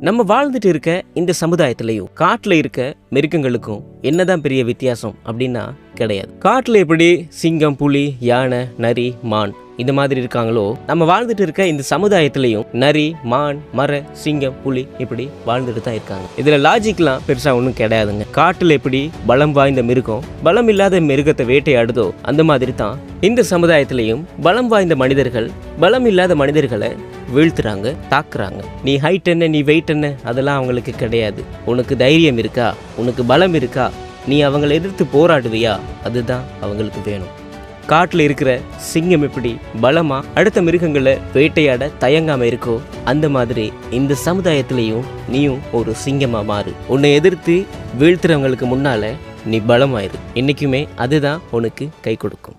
நம்ம வாழ்ந்துட்டு இருக்க இந்த சமுதாயத்திலையும் காட்டுல இருக்க மிருகங்களுக்கும் என்னதான் பெரிய வித்தியாசம் அப்படின்னா கிடையாது. காட்டுல எப்படி சிங்கம், புலி, யானை, நரி, மான் இந்த மாதிரி இருக்காங்களோ, நம்ம வாழ்ந்துட்டு இருக்க இந்த சமுதாயத்திலையும் நரி, மான், மர, சிங்கம், புலி இப்படி வாழ்ந்துட்டு தான் இருக்காங்க. இதுல லாஜிக்லாம் பெருசா ஒன்றும் கிடையாதுங்க. காட்டுல எப்படி பலம் வாய்ந்த மிருகம் பலம் இல்லாத மிருகத்தை வேட்டையாடுதோ அந்த மாதிரி தான் இந்த சமுதாயத்திலையும் பலம் வாய்ந்த மனிதர்கள் பலம் இல்லாத மனிதர்களை வீழ்த்துறாங்க, தாக்குறாங்க. நீ ஹைட் என்ன, நீ வெயிட் என்ன, அதெல்லாம் அவங்களுக்கு கிடையாது. உனக்கு தைரியம் இருக்கா, உனக்கு பலம் இருக்கா, நீ அவங்களை எதிர்த்து போராடுவியா, அதுதான் அவங்களுக்கு வேணும். காட்டில் இருக்கிற சிங்கம் எப்படி பலமா அடுத்த மிருகங்களை வேட்டையாட தயங்காம இருக்கோ, அந்த மாதிரி இந்த சமுதாயத்திலையும் நீயும் ஒரு சிங்கமா மாறு. உன்னை எதிர்த்து வீழ்த்துறவங்களுக்கு முன்னால நீ பலமாயிரு. என்னைக்குமே அதுதான் உனக்கு கை கொடுக்கும்.